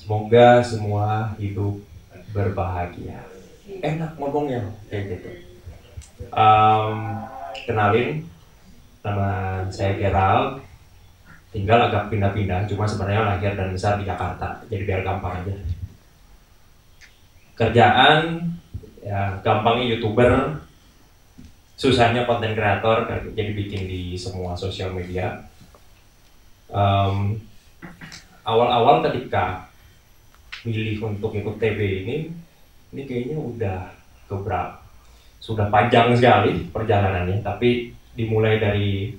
Semoga semua hidup berbahagia. Enak ngomongnya kayak gitu. Kenalin, nama saya Gerald. Tinggal agak pindah-pindah, cuma sebenarnya lahir dan besar di Jakarta. Jadi biar gampang aja. Kerjaan, ya gampangnya YouTuber, susahnya konten kreator, jadi bikin di semua sosial media. Awal-awal ketika milih untuk ikut TB ini kayaknya udah sudah panjang sekali perjalanannya, tapi dimulai dari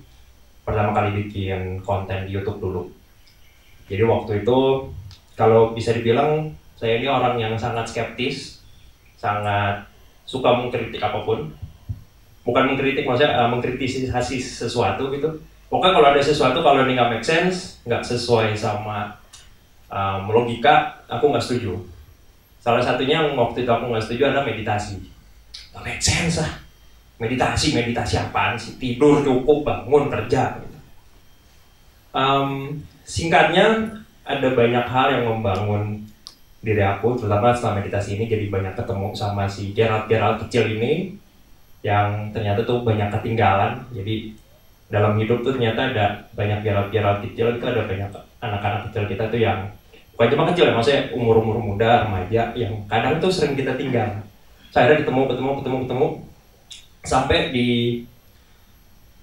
pertama kali bikin konten di YouTube dulu. Jadi waktu itu kalau bisa dibilang saya ini orang yang sangat skeptis, sangat suka mengkritik apapun. Bukan mengkritik, maksudnya mengkritisasi sesuatu gitu. Pokoknya kalau ada sesuatu, kalau ini nggak make sense, nggak sesuai sama logika, aku nggak setuju. Salah satunya yang waktu itu aku nggak setuju adalah meditasi. Nggak make sense lah. Meditasi apaan sih? Tidur cukup, bangun, kerja. Singkatnya, ada banyak hal yang membangun diri aku, terutama setelah meditasi ini, jadi banyak ketemu sama si Gerald kecil ini, yang ternyata tuh banyak ketinggalan. Jadi dalam hidup tuh ternyata ada banyak Gerald kecil, itu ada banyak anak-anak kecil kita tuh yang bukan cuma kecil ya, maksudnya umur muda, remaja, yang kadang tuh sering kita tinggal. Saya akhirnya ketemu sampai di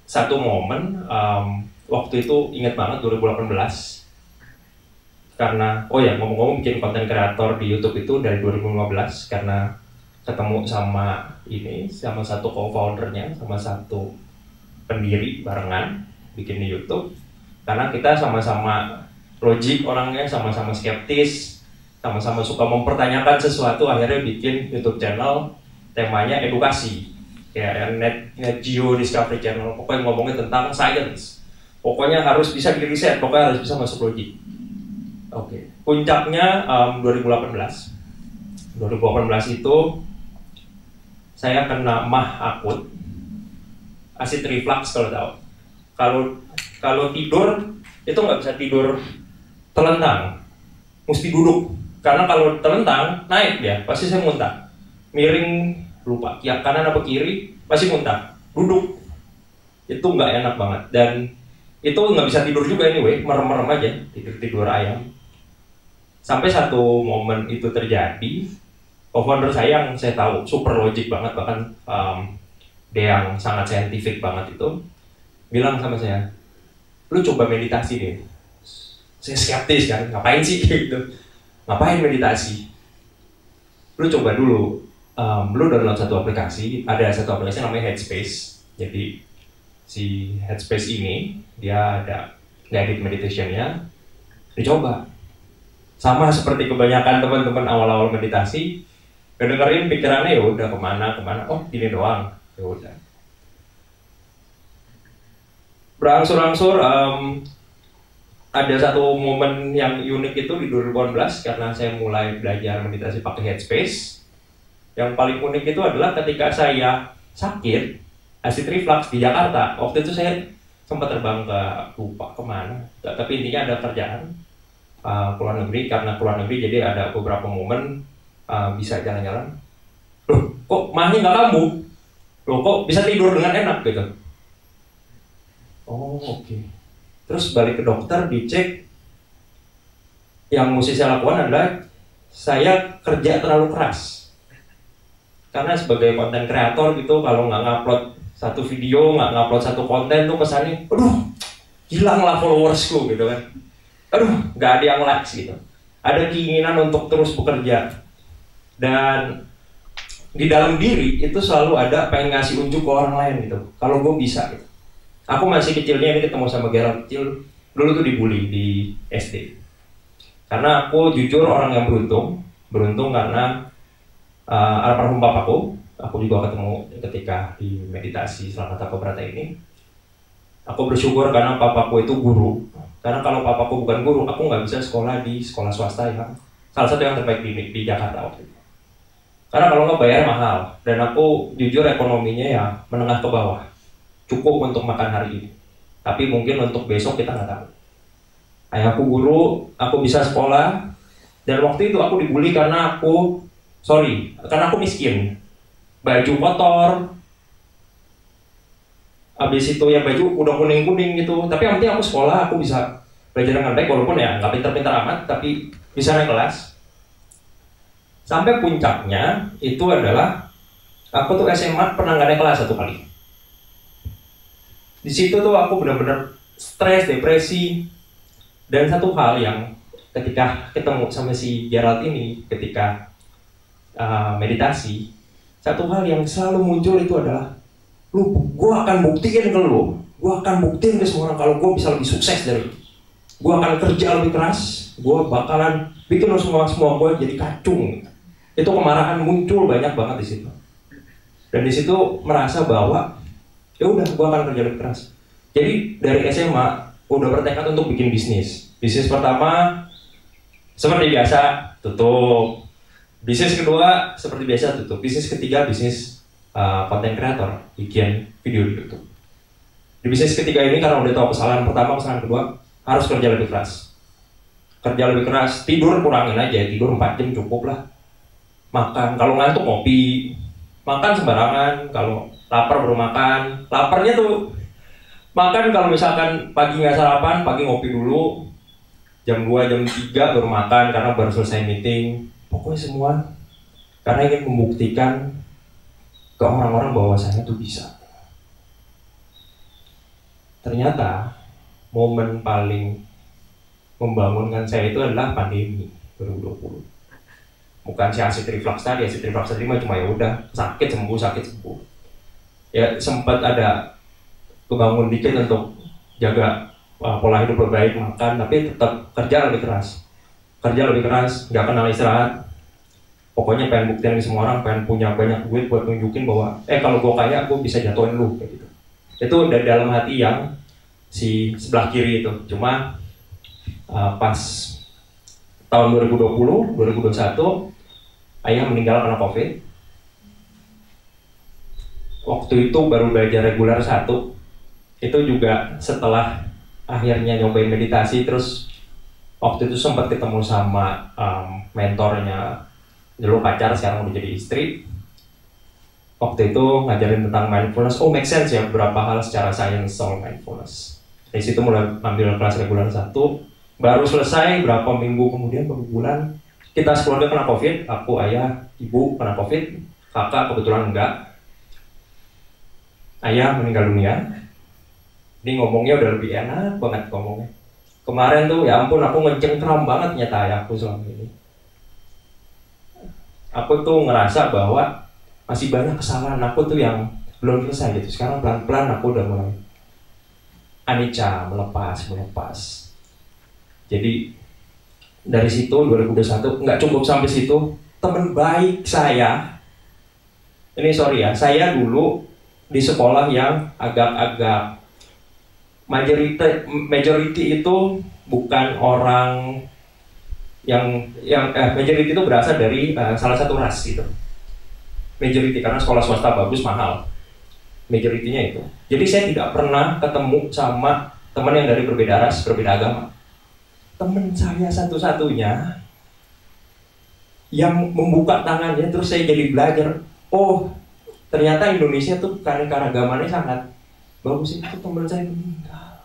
satu momen, waktu itu ingat banget 2018, karena ngomong-ngomong bikin konten kreator di YouTube itu dari 2015, karena ketemu sama satu co-foundernya, sama satu pendiri barengan bikin di YouTube, karena kita sama-sama logik orangnya, sama-sama skeptis, sama-sama suka mempertanyakan sesuatu, akhirnya bikin YouTube channel temanya edukasi, kayak Net Geo Discovery Channel, pokoknya ngomongin tentang science, pokoknya harus bisa di riset, pokoknya harus bisa masuk logik. Oke. Puncaknya 2018 itu saya kena mah akut, acid reflux kalau tahu. Kalau tidur itu nggak bisa tidur telentang, mesti duduk. Karena kalau telentang naik dia, pasti saya muntah. Miring lupa kanan apa kiri, pasti muntah. Duduk itu nggak enak banget, dan itu nggak bisa tidur juga anyway, merem-merem aja, tidur ayam. Sampai satu momen itu terjadi, co-founder saya yang saya tahu super logik banget, bahkan dia yang sangat saintifik banget itu bilang sama saya, lu coba meditasi deh. Saya skeptis kan, ngapain sih gitu, ngapain meditasi? Lu coba dulu, lu download satu aplikasi, ada satu aplikasi namanya Headspace. Jadi si Headspace ini dia ada guided meditation-nya, dicoba. Sama seperti kebanyakan teman-teman awal-awal meditasi, dengerin pikirannya ya udah kemana, oh gini doang, ya udah. Berangsur-angsur ada satu momen yang unik itu di 2018, karena saya mulai belajar meditasi pakai Headspace. Yang paling unik itu adalah ketika saya sakit acid reflux di Jakarta. Waktu itu saya sempat terbang ke lupa kemana, tapi intinya ada kerjaan keluar negeri. Karena keluar negeri jadi ada beberapa momen bisa jalan-jalan. Loh, kok mahnya nggak kamu? Loh, kok bisa tidur dengan enak gitu? Oh, oke. Terus balik ke dokter, dicek. Yang mesti saya lakukan adalah saya kerja terlalu keras. Karena sebagai konten kreator gitu, kalau nggak ngupload satu video, nggak ngupload satu konten tuh kesannya, aduh, hilanglah followersku gitu kan. Aduh, nggak ada yang likes gitu. Ada keinginan untuk terus bekerja. Dan di dalam diri itu selalu ada pengen ngasih unjuk ke orang lain gitu. Kalau gue bisa gitu. Aku masih kecilnya ini ketemu sama Gerald kecil, dulu tuh dibully di SD. Karena aku jujur orang yang beruntung karena almarhum papaku, aku juga ketemu ketika di meditasi Selamat Tanpa Berata ini. Aku bersyukur karena papaku itu guru. Karena kalau papaku bukan guru, aku nggak bisa sekolah di sekolah swasta yang salah satu yang terbaik di Jakarta waktu itu. Karena kalau nggak bayar mahal, dan aku jujur ekonominya ya menengah ke bawah, cukup untuk makan hari ini. Tapi mungkin untuk besok kita nggak tahu. Ayahku guru, aku bisa sekolah, Dan waktu itu aku dibully karena karena aku miskin. Baju kotor, habis itu ya baju udah kuning-kuning gitu. Tapi yang penting aku sekolah, aku bisa belajar dengan baik, walaupun ya nggak pintar-pintar amat, tapi bisa naik kelas. Sampai puncaknya itu adalah aku tuh SMA pernah nggak naik kelas 1 kali. Di situ tuh aku benar-benar stres, depresi. Dan satu hal yang ketika ketemu sama si Gerald ini, ketika meditasi, satu hal yang selalu muncul itu adalah, gue akan buktiin ke lu, gue akan buktiin ke semua orang kalau gue bisa lebih sukses dari lu. Gue akan kerja lebih keras, gue bakalan bikin lu semua gue jadi kacung. Itu kemarahan muncul banyak banget di situ. Dan di situ merasa bahwa ya udah, gue akan kerja lebih keras. Jadi dari SMA udah bertekad untuk bikin bisnis. Bisnis pertama seperti biasa tutup. Bisnis kedua seperti biasa tutup. Bisnis ketiga bisnis content creator, bikin video di YouTube. Di bisnis ketiga ini karena udah tahu kesalahan pertama, kesalahan kedua, harus kerja lebih keras. Kerja lebih keras, tidur kurangin aja, tidur 4 jam cukup lah. Makan, kalau ngantuk ngopi, makan sembarangan, kalau lapar baru makan. Laparnya tuh makan kalau misalkan pagi nggak sarapan, pagi ngopi dulu, jam 2, jam 3 baru makan karena baru selesai meeting. Pokoknya semua karena ingin membuktikan ke orang-orang bahwa saya tuh bisa. Ternyata momen paling membangunkan saya itu adalah pandemi 2020. Bukan si acid reflux tadi mah cuma ya udah sakit sembuh. Ya sempat ada kebangun dikit untuk jaga pola hidup lebih baik, makan, tapi tetap kerja lebih keras, nggak kenal istirahat. Pokoknya pengen buktiin ke semua orang, pengen punya banyak duit buat nunjukin bahwa kalau gue kaya, gue bisa jatuhin lu kayak gitu. Itu dari dalam hati yang si sebelah kiri itu. Cuma pas tahun 2020, 2021 ayah meninggal karena COVID. Waktu itu baru belajar reguler 1. Itu juga setelah akhirnya nyobain meditasi, terus waktu itu sempat ketemu sama mentornya, dulu pacar sekarang udah jadi istri. Waktu itu ngajarin tentang mindfulness. Oh, make sense ya, beberapa hal secara sains soal mindfulness. Dari situ mulai ambil kelas reguler 1. Baru selesai berapa minggu kemudian, beberapa bulan, kita sekeluarga kena COVID. Aku, ayah, ibu kena COVID. Kakak kebetulan enggak. Ayah meninggal dunia. Ini ngomongnya udah lebih enak banget ngomongnya. Kemarin tuh ya ampun, aku ngecengkram banget nyata ayahku selama ini. Aku tuh ngerasa bahwa masih banyak kesalahan aku tuh yang belum selesai gitu. Sekarang pelan-pelan aku udah mulai anicca, melepas. Jadi dari situ 2021 nggak cukup sampai situ. Teman baik saya, ini sorry ya, saya dulu di sekolah yang agak-agak majority itu bukan orang yang majority itu berasal dari salah satu ras gitu. Majority karena sekolah swasta bagus mahal. Majority-nya itu. Jadi saya tidak pernah ketemu sama teman yang dari berbeda ras, berbeda agama. Teman saya satu-satunya yang membuka tangannya, terus saya jadi belajar. Oh, ternyata Indonesia tuh keanekaragamannya sangat bagus. Itu teman saya meninggal.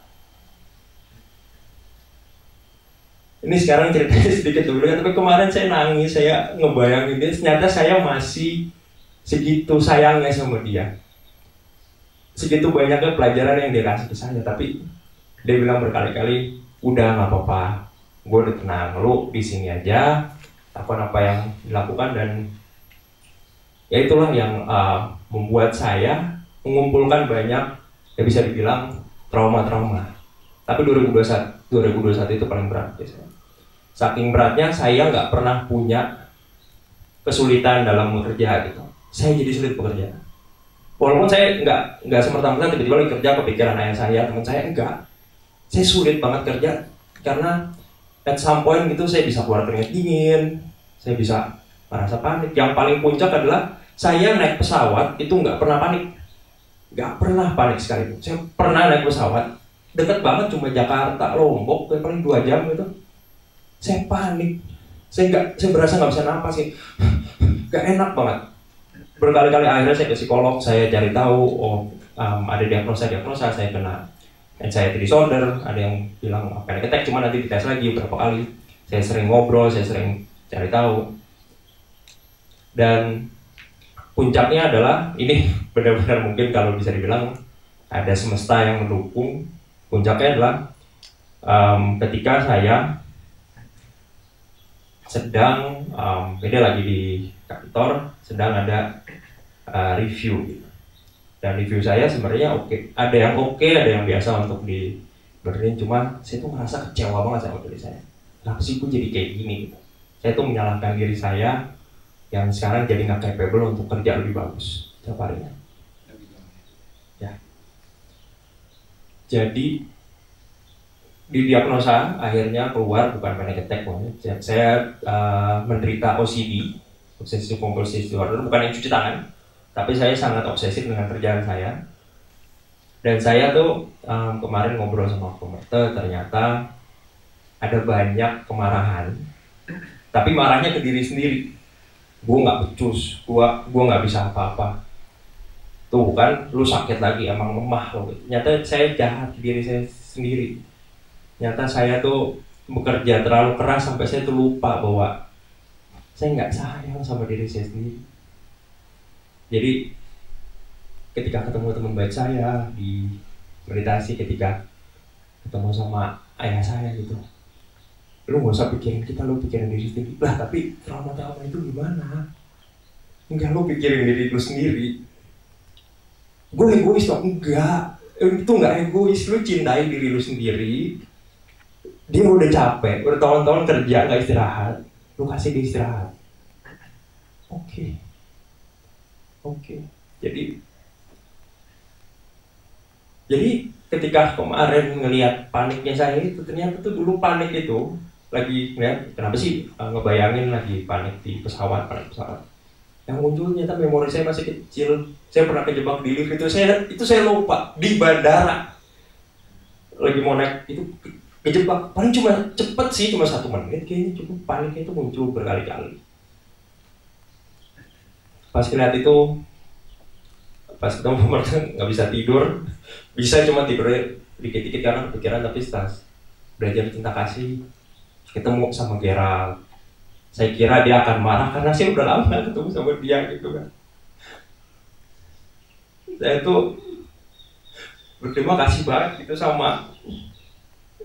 Ini sekarang ceritanya sedikit dulu ya, tapi kemarin saya nangis, saya ngebayangin dia, ternyata saya masih segitu sayangnya sama dia. Segitu banyaknya pelajaran yang dia kasih ke saya, tapi dia bilang berkali-kali, udah nggak apa-apa, gue udah tenang, lu di sini aja, lakukan apa yang dilakukan. Dan ya itulah yang membuat saya mengumpulkan banyak, ya bisa dibilang trauma-trauma. Tapi 2021 itu paling berat biasanya. Saking beratnya saya nggak pernah punya kesulitan dalam bekerja gitu. Saya jadi sulit bekerja. Walaupun saya nggak semerta-merta tiba-tiba lagi kerja kepikiran ayah saya, teman saya, enggak. Saya sulit banget kerja karena at some point gitu saya bisa keluar keringat dingin, saya bisa merasa panik. Yang paling puncak adalah saya naik pesawat itu nggak pernah panik, nggak pernah panik sekali. Saya pernah naik pesawat deket banget, cuma Jakarta Lombok, paling 2 jam gitu. Saya panik Saya berasa nggak bisa napas sih, gak enak banget. Berkali-kali akhirnya saya ke psikolog, saya cari tahu, ada diagnosa, saya kena anxiety disorder, ada yang bilang panic attack, cuma nanti dites lagi berapa kali. Saya sering ngobrol, saya sering cari tahu. Dan puncaknya adalah, ini benar-benar mungkin kalau bisa dibilang ada semesta yang mendukung. Puncaknya adalah ketika saya sedang, ini lagi di kantor, sedang ada review gitu. Dan review saya sebenarnya oke, ada yang oke, ada yang biasa untuk dibenerin, cuma saya tuh merasa kecewa banget sama diri saya. Kenapa sih gue jadi kayak gini gitu? Saya tuh menyalahkan diri saya yang sekarang jadi nggak capable untuk kerja lebih bagus setiap harinya. Ya. Jadi di diagnosa akhirnya keluar bukan panic attack, saya menderita OCD, obsessive compulsive disorder, bukan yang cuci tangan, tapi saya sangat obsesif dengan kerjaan saya. Dan saya tuh kemarin ngobrol sama Komite, ternyata ada banyak kemarahan, tapi marahnya ke diri sendiri. Gue nggak becus, gue nggak bisa apa-apa. Tuh kan, lu sakit lagi, emang lemah lo. Ternyata saya jahat ke diri saya sendiri. Ternyata saya tuh bekerja terlalu keras sampai saya tuh lupa bahwa saya nggak sayang sama diri saya sendiri. Jadi ketika ketemu teman baik saya di meditasi, ketika ketemu sama ayah saya gitu, lu nggak usah pikirin kita, lu pikirin diri sendiri. Lah tapi trauma-trauma itu gimana? Enggak, lu pikirin diri lu sendiri. Gue egois dong? Enggak, itu nggak egois. Lu cintai diri lu sendiri. Dia udah capek, udah tahun-tahun kerja nggak istirahat, lu kasih dia istirahat. Oke. Jadi ketika kemarin ngelihat paniknya saya itu, ternyata tuh dulu panik itu lagi ngeliat, kenapa sih ngebayangin lagi panik di pesawat. Yang muncul ternyata memori saya masih kecil. Saya pernah kejebak di lift itu saya lupa di bandara. Lagi mau naik itu kejebak, paling cuma cepet sih, cuma 1 menit kayaknya cukup. Paniknya itu muncul berkali-kali. Pas lihat itu, pas ketemu mereka nggak bisa tidur, bisa cuma tidurnya dikit-dikit karena kepikiran, tapi setelah belajar cinta kasih, ketemu sama Gerald, saya kira dia akan marah karena saya udah lama ketemu sama dia gitu kan. Saya tuh berterima kasih banget gitu sama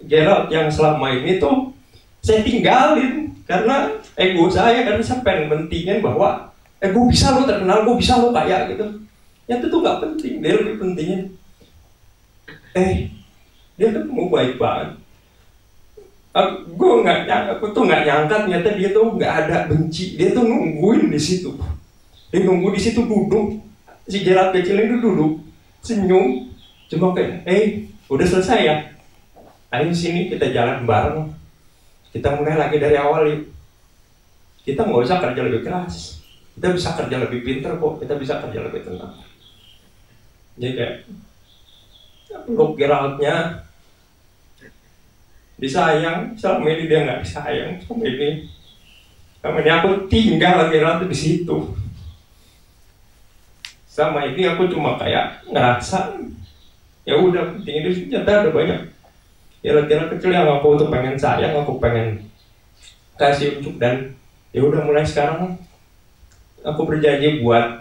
Gerald yang selama ini tuh saya tinggalin karena ego saya, karena saya pengen mentingin bahwa gue bisa lo terkenal, gue bisa lo kaya gitu. Yang itu nggak penting, dia lebih pentingin dia ketemu baik banget. Aku tuh nggak nyangka ternyata dia tuh nggak ada benci, dia tuh nungguin di situ. Dia nunggu di situ duduk, si Gerald kecil itu duduk, senyum, cuma kayak, udah selesai ya, ayo sini kita jalan bareng, kita mulai lagi dari awal yuk. Kita nggak usah kerja lebih keras, kita bisa kerja lebih pintar kok, kita bisa kerja lebih tenang. Jadi kayak peluk Geraldnya, disayang, selama ini dia nggak disayang, selama ini aku tinggal Gerald di situ. Selama ini aku cuma kayak ngerasa ya udah penting itu, ternyata ada banyak Gerald kecil yang aku tuh pengen sayang, aku pengen kasih unjuk. Dan ya udah mulai sekarang aku berjanji buat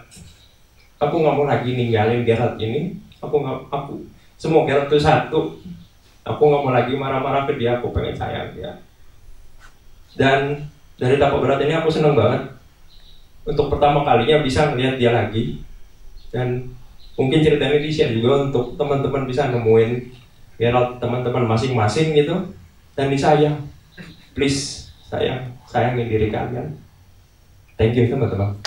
aku nggak mau lagi ninggalin Gerald ini. Aku semua Gerald itu satu. Aku nggak mau lagi marah-marah ke dia, aku pengen sayang dia. Dan dari Tapak Berat ini aku seneng banget untuk pertama kalinya bisa ngeliat dia lagi. Dan mungkin cerita ini di-share juga untuk teman-teman bisa nemuin Gerald teman-teman masing-masing gitu, dan disayang. Please sayangin diri kalian. Thank you teman-teman.